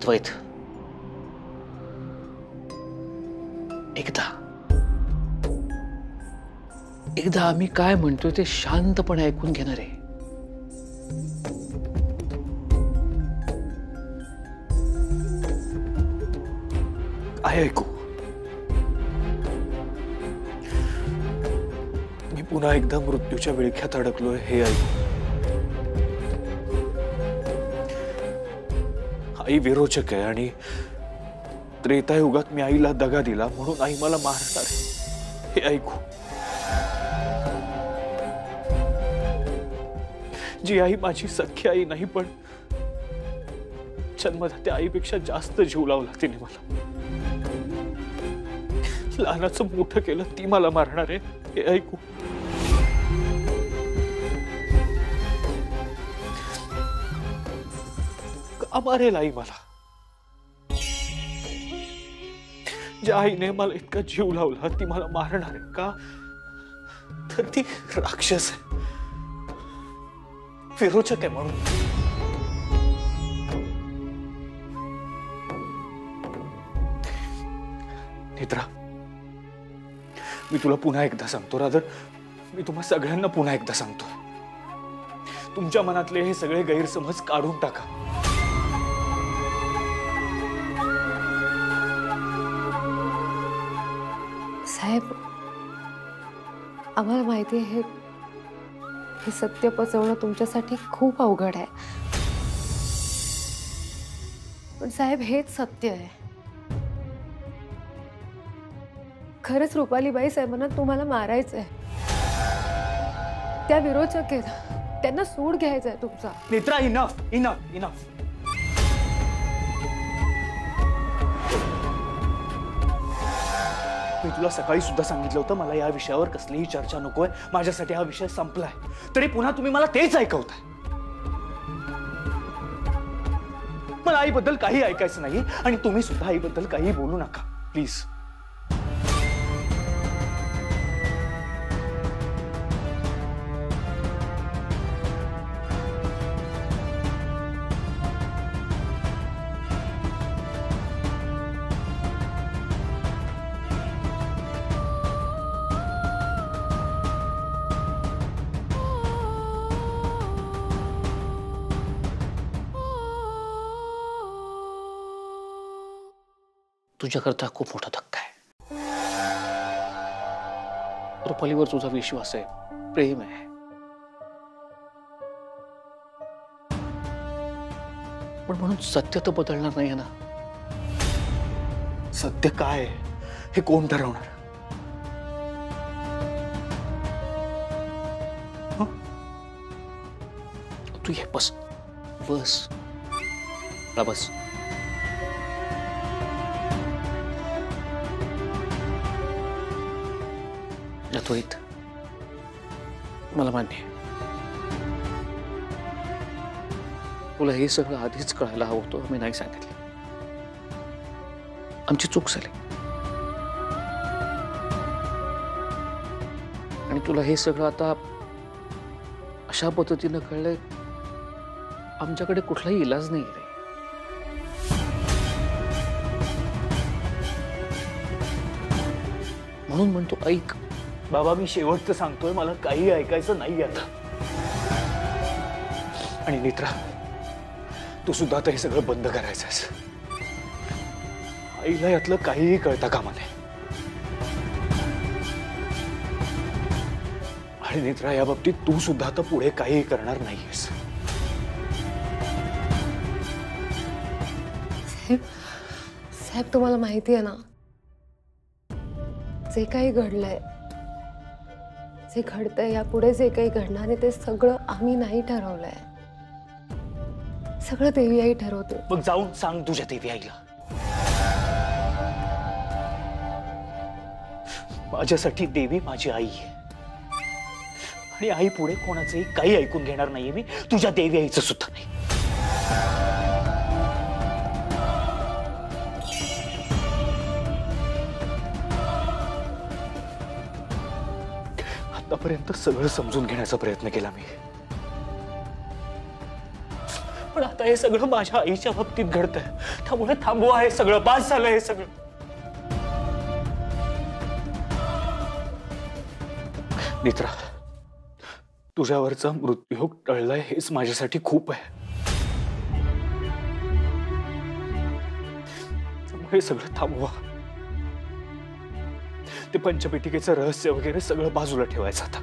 अद्वैत, एकदा आम्ही काय म्हणतोय ते शांतपणे ऐकून घेणार आहे. काय ऐकू? मी पुन्हा एकदा मृत्यूच्या विळख्यात अडकलोय हे ऐकू. आई विरोचक आहे आणि त्रेतायुगात मी आईला दगा दिला म्हणून आई मला मारणार आहे हे ऐकू. जी आई माझी सख्खी आई नाही पण जन्मदात्या आईपेक्षा जास्त जीव लावला तिने मला. लहानाचं मोठं केलं ती मला मारणार आहे हे ऐकू. का मारेल आई मला? ज्या आईने मला इतका जीव लावला ती मला मारणार आहे का? तर ती राक्षस आहे, विरोचक आहे म्हणून. नेत्रा, मी तुला पुन्हा एकदा सांगतो, रादर मी तुम्हा सगळ्यांना पुन्हा एकदा सांगतो, तुमच्या मनातले हे सगळे गैरसमज काढून टाका. साहेब, आम्हाला माहिती आहे हे सत्य पचवणं तुमच्यासाठी खूप अवघड आहे, पण साहेब हेच सत्य आहे. खरंच रुपालीबाई साहेबांना तुम्हाला मारायचंय. त्या विरोचक आहेत, त्यांना सूड घ्यायचाय तुमचा. Netra, enough enough enough. मी तुला सकाळी सुद्धा सांगितलं होतं मला या विषयावर कसलीही चर्चा नकोय, माझ्यासाठी हा विषय संपलाय. तरी पुन्हा तुम्ही मला तेच ऐकवताय. मला आईबद्दल काही ऐकायचं नाही आणि तुम्ही सुद्धा आईबद्दल काही बोलू नका प्लीज. तुझ्याकरता खूप मोठा धक्का आहे. रुपालीवर तुझा विश्वास आहे, प्रेम आहे, पण म्हणून सत्य तर बदलणार नाहीये ना. सत्य काय हे कोण ठरवणार? तू ये, बस बस बस. अद्वैत, मला मान्य आहे तुला हे सगळं आधीच कळायला हवं होतं, मी नाही सांगितलं. आमची चूक झाली आणि तुला हे सगळं आता अशा पद्धतीनं कळलंय, आमच्याकडे कुठलाही इलाज नाही रे. म्हणून म्हणतो ऐक. बाबा, मी शेवटचं सांगतोय, मला काही ऐकायचं नाही आता. आणि नेत्रा, तू सुद्धा आता हे सगळं बंद करायचंस. आईला यातलं काहीही कळता कामा नये. आणि नेत्रा, या बाबतीत तू सुद्धा आता पुढे काहीही करणार नाहीयेस. साहेब, तुम्हाला माहिती आहे ना, जे काही घडलंय, जे घडतंय, यापुढे जे काही घडणार आहे ते सगळं आम्ही नाही ठरवलंय, सगळं देवी आई ठरवते. मग जाऊन सांग तुझ्या देवी आईला, माझ्यासाठी देवी माझी आई आहे आणि आई पुढे कोणाचंही काही ऐकून घेणार नाहीये मी, तुझ्या देवी आईचं सुद्धा नाही. आतापर्यंत सगळं समजून घेण्याचा प्रयत्न केला मी, पण आता हे सगळं माझ्या आईच्या बाबतीत घडतंय, त्यामुळे थांबवा हे सगळं, बास झालं हे सगळं. नेत्रा, तुझ्यावरचा मृत्यूयोग टळलाय हेच माझ्यासाठी खूप आहे. हे सगळं थांबवा. ते पंचपेटिकेचं रहस्य वगैरे सगळं बाजूला ठेवायचं आता.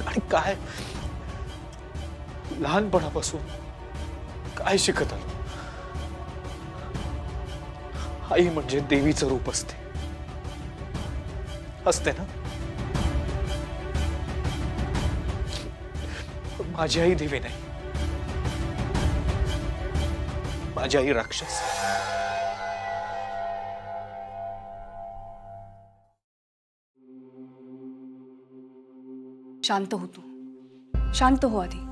आणि काय लहानपणापासून काय शिकत आलो. आई म्हणजे देवीचं रूप असते, असते ना. पण माझी आई देवी नाही, माझी आई राक्षस. शांत हो तू, शांत हो आधी.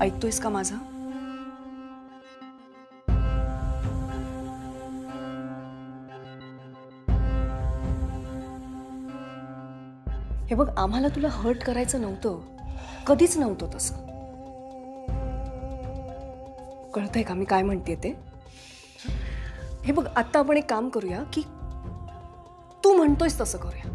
ऐकतोयस का माझं? हे बघ, आम्हाला तुला हर्ट करायचं नव्हतं, कधीच नव्हतं तसं. कळतंय का मी काय म्हणते ते? हे बघ, आता आपण एक काम करूया की तू म्हणतोयस तसं करूया.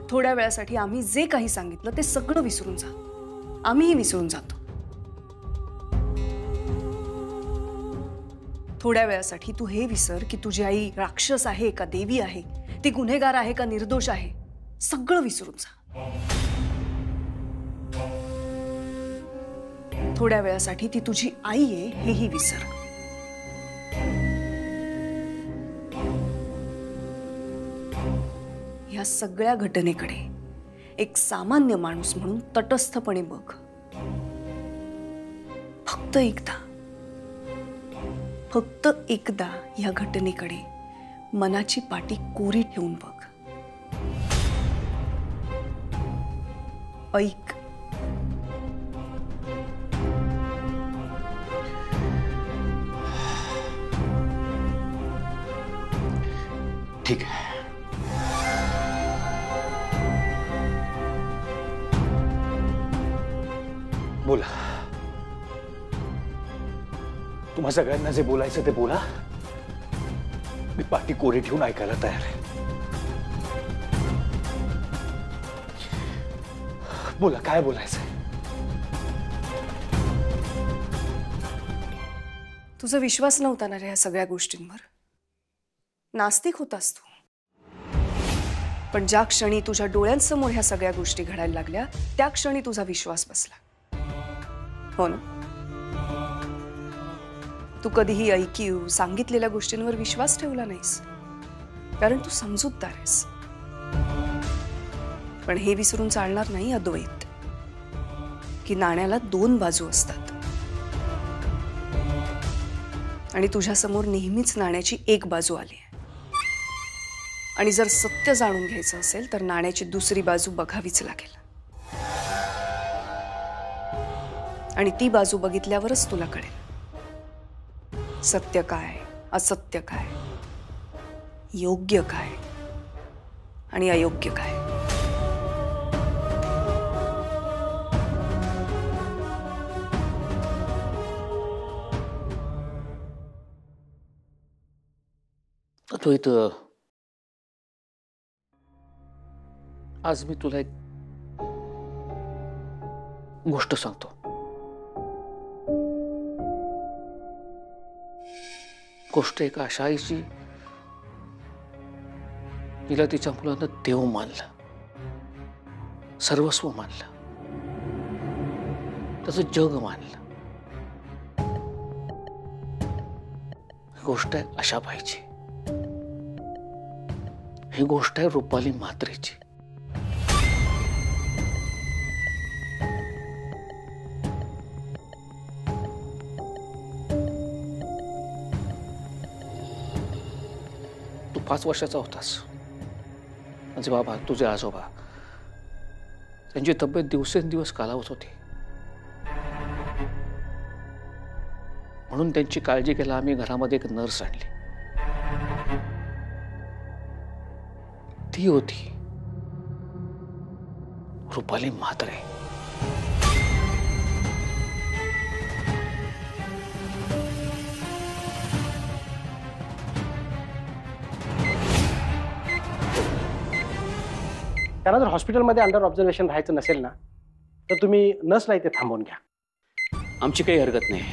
थोड्या वेळासाठी आम्ही जे काही सांगितलं ते सगळं विसरून जा. आम्हीही विसरून जातो. थोड्या वेळासाठी तू हे विसर की तुझी आई राक्षस आहे का देवी आहे, ती गुन्हेगार आहे का निर्दोष आहे, सगळं विसरून जा. थोड्या वेळासाठी ती तुझी आई आहे हेही विसर. या सगळ्या घटनेकडे एक सामान्य माणूस म्हणून तटस्थपणे बघ. फक्त एकदा या घटनेकडे मनाची पाटी कोरी ठेवून बघ. ऐक. ठीक आहे. बोला. तुम्हा सगळ्यांना जे बोलायचं ते बोला. मी पाठी कोरी ठेवून ऐकायला तयार आहे. बोला, काय बोलायचंय? तुझा विश्वास नव्हता ना रे या सगळ्या गोष्टींवर. नास्तिक होतास तू. पण ज्या क्षणी तुझ्या डोळ्यांसमोर ह्या सगळ्या गोष्टी घडायला लागल्या त्या क्षणी तुझा विश्वास बसला. हो ना? तू कधीही ऐकीव सांगितलेल्या गोष्टींवर विश्वास ठेवला नाहीस, कारण तू समजूतदार आहेस. पण हे विसरून चालणार नाही अद्वैत, की नाण्याला दोन बाजू असतात. आणि तुझ्या समोर नेहमीच नाण्याची एक बाजू आली आहे. आणि जर सत्य जाणून घ्यायचं असेल तर नाण्याची दुसरी बाजू बघावीच लागेल. आणि ती बाजू बघितल्यावरच तुला कळेल सत्य काय, असत्य काय, योग्य काय आणि अयोग्य काय. अद्वैत, आज मी तुला एक गोष्ट सांगतो. गोष्ट एका अशा आईची तिला तिच्या मुलानं देव मानलं, सर्वस्व मानलं, त्याचं जग मानलं. गोष्ट आहे अशा बाईची. ही गोष्ट आहे रुपाली म्हात्रेची. 5 वर्षाचा होतास. माझे बाबा, तुझे आजोबा, त्यांची तब्येत दिवसेंदिवस खालावत होती. म्हणून त्यांची काळजी घ्यायला आम्ही घरामध्ये एक नर्स आणली. ती होती रुपाली म्हात्रे. त्याला जर हॉस्पिटलमध्ये अंडर ऑब्झर्वेशन राहायचं नसेल ना, तर तुम्ही नर्सला इथे थांबवून घ्या. आमची काही हरकत नाही.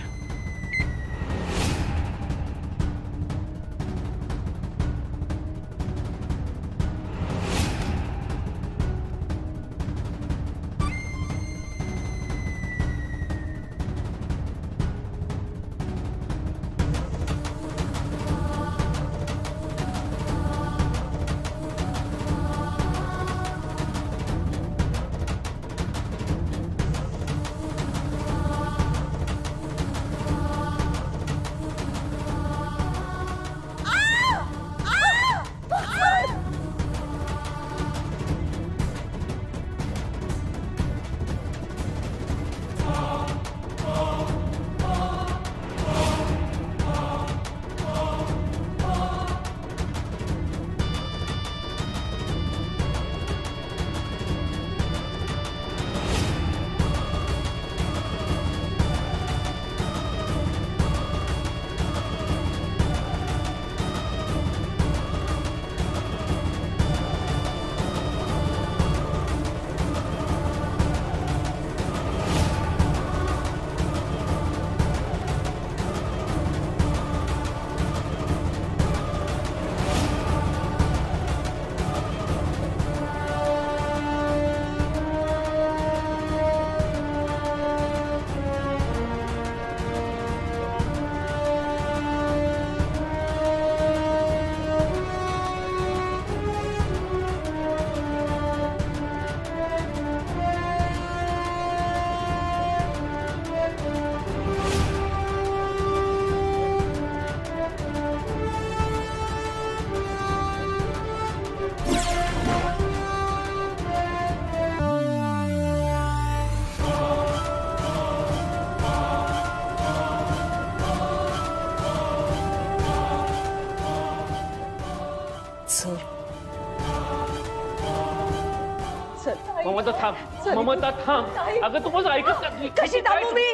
ममता थांब, ममता थांब. अगं तू माझं ऐकत नाही. कशी थांबू मी?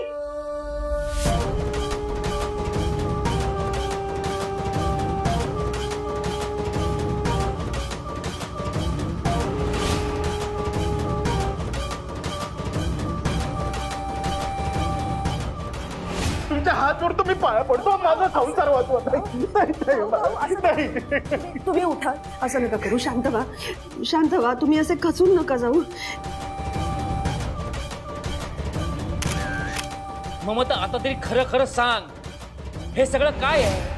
तुमच्या हात जोडतो, मी पाया पडतो, माझा संसार वाचवा. तुम्ही उठा, असं नका करू. शांत व्हा, शांत व्हा. तुम्ही असे खचून नका जाऊ. ममता आता तरी खरं खरं सांग, हे सगळं काय आहे?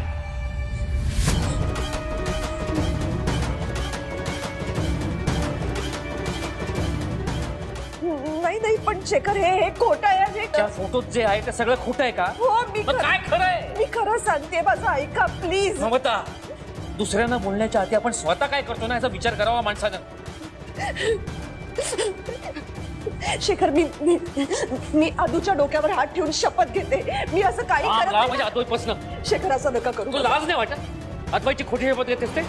नाही नाही, पण शेखर हे खोटं आहे. त्या फोटोत जे आहे ते सगळं खोटं आहे का? हो, मी मग काय खरं आहे? मी खरं सांगते, माझं ऐका प्लीज. ममता, दुसऱ्यांना बोलण्याच्या आधी आपण स्वतः काय करतो ना याचा विचार करावा माणसानं. शेखर, मी आदूच्या डोक्यावर हात ठेवून शपथ घेते, मी असं काही करत नाही. म्हणजे आदोईपासनं. शेखर, असं नका करू. तुला लाज नाही वाटत? आदवाईची खोटी शपथ घेतेस ते?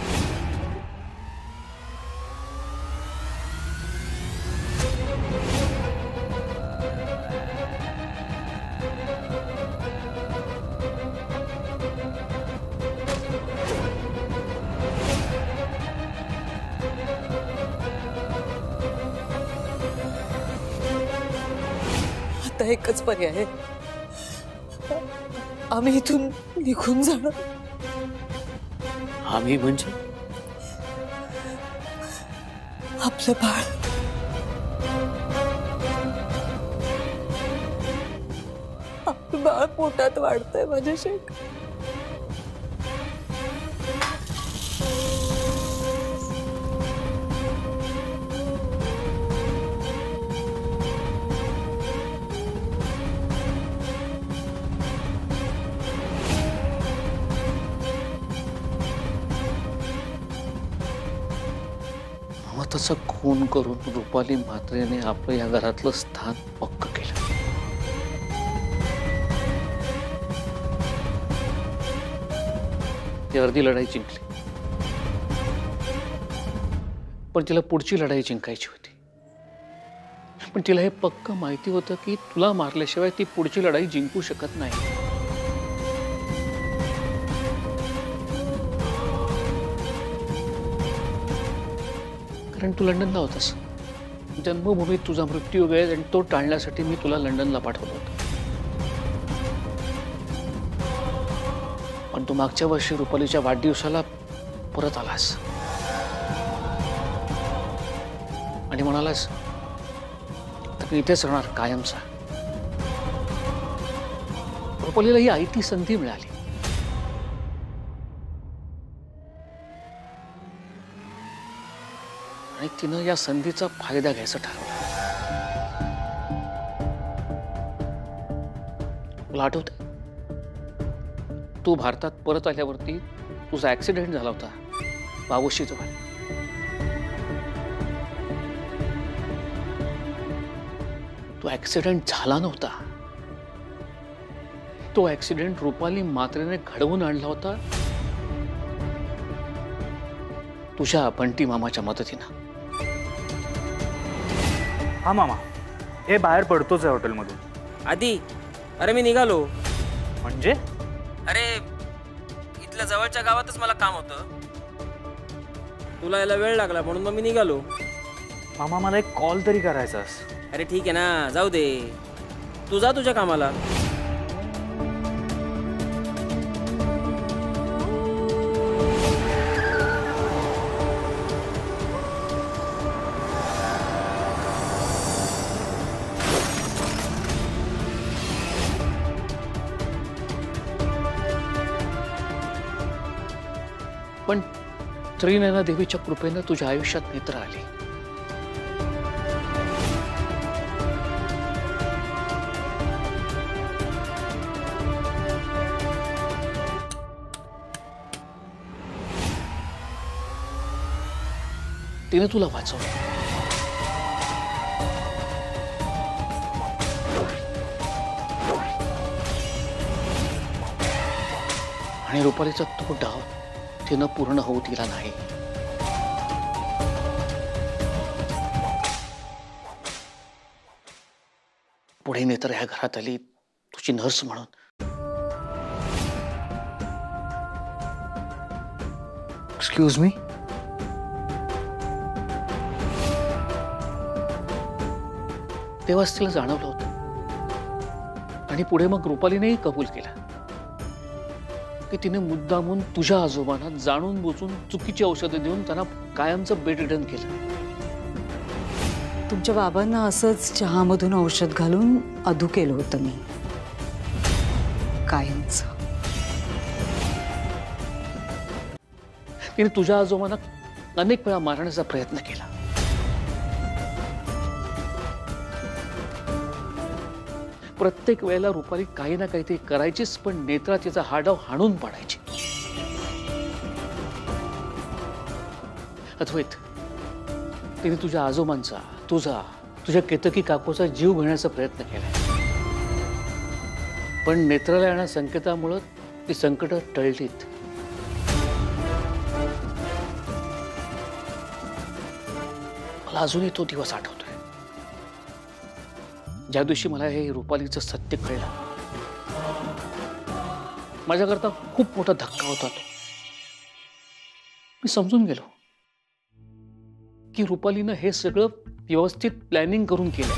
आता एकच पर्याय आहे, आम्ही इथून निघून जाणार. आम्ही म्हणजे? आपलं बाळ. आपलं बाळ पोटात वाढतंय माझ्या शेख. भावाचा खून करून रुपाली म्हात्रेने आपलं या घरातलं स्थान पक्क केलं. ती अर्धी लढाई जिंकली, पण तिला पुढची लढाई जिंकायची होती. पण तिला हे पक्क माहिती होतं की तुला मारल्याशिवाय ती पुढची लढाई जिंकू शकत नाही. कारण तू लंडनला होतास. जन्मभूमीत तुझा मृत्यू वेळ आणि तो टाळण्यासाठी मी तुला लंडनला पाठवलं होतं. पण तू मागच्या वर्षी रुपालीच्या वाढदिवसाला परत आलास आणि म्हणालास तर मी इथेच राहणार कायमचा. रुपालीला ही आयती संधी मिळाली. आणि तिनं या संधीचा फायदा घ्यायचा ठरवलं. मला आठवतंय तू भारतात परत आल्यावरती तुझा ऍक्सिडेंट झाला होता बाबूशी जवळ. तो ऍक्सिडेंट झाला नव्हता. तो ऍक्सिडेंट रुपाली म्हात्रेने घडवून आणला होता तुझ्या बंटी मामाच्या मदतीनं. हा मामा, हे बाहेर पडतोच आहे हॉटेलमधून. आधी अरे मी निघालो. म्हणजे अरे इथल्या जवळच्या गावातच मला काम होतं. तुला यायला वेळ लागला म्हणून मग मी निघालो. मामा, मला एक कॉल तरी करायचास. अरे ठीक आहे ना, जाऊ दे, तू जा तुझ्या कामाला. पण त्रिनयना देवीच्या कृपेनं तुझ्या आयुष्यात नेत्र आली. तिने तुला वाचवलं. आणि रुपालीचा तो डाव तिनं पूर्ण होऊ दिला नाही. पुढे नेत्र ह्या घरात आली तुझी नर्स म्हणून. Excuse me. तेव्हाच तिला जाणवलं होतं. आणि पुढे मग रुपालीनेही कबूल केलं की तिने मुद्दामून तुझ्या आजोबांना जाणून बुजून चुकीची औषधं देऊन त्यांना कायमचं बेडरिडन केलं. तुमच्या बाबांना असंच चहामधून औषध घालून अधू केलं होतं मी कायमचं. तिने तुझ्या आजोबांना अनेक वेळा मारण्याचा प्रयत्न केला. प्रत्येक वेळेला रुपाली काही ना काहीतरी करायचीच, पण नेत्रा तिचा हाडाव हाणून पाडायची. अद्वैत, तिने तुझ्या आजोबांचा, तुझ्या केतकी काकूचा जीव घेण्याचा प्रयत्न केला. पण नेत्राला येण्या संकेतामुळे ती संकट टळलीत. मला अजूनही तो दिवस आठवतोय ज्या दिवशी मला हे रुपालीचं सत्य कळलं. माझ्याकरता खूप मोठा धक्का होता तो. मी समजून गेलो की रुपालीनं हे सगळं व्यवस्थित प्लॅनिंग करून केलं.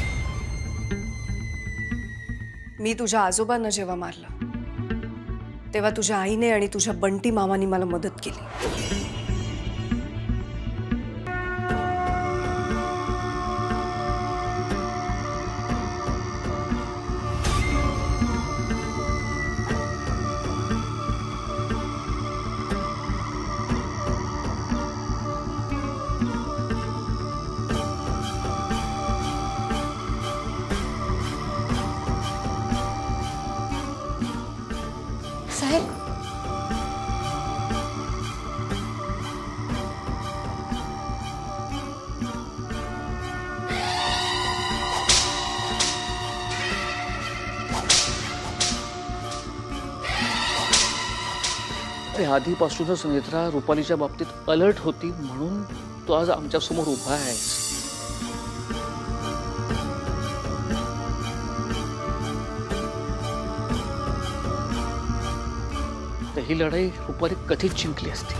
मी तुझ्या आजोबांना जेव्हा मारलं तेव्हा तुझ्या आईने आणि तुझ्या बंटी मामानी मला मदत केली. साहेब, अरे आधीपासूनच नेत्रा रुपालीच्या बाबतीत अलर्ट होती म्हणून तो आज आमच्या समोर उभा आहे. तर ही लढाई रुपाली कधीच जिंकली असती.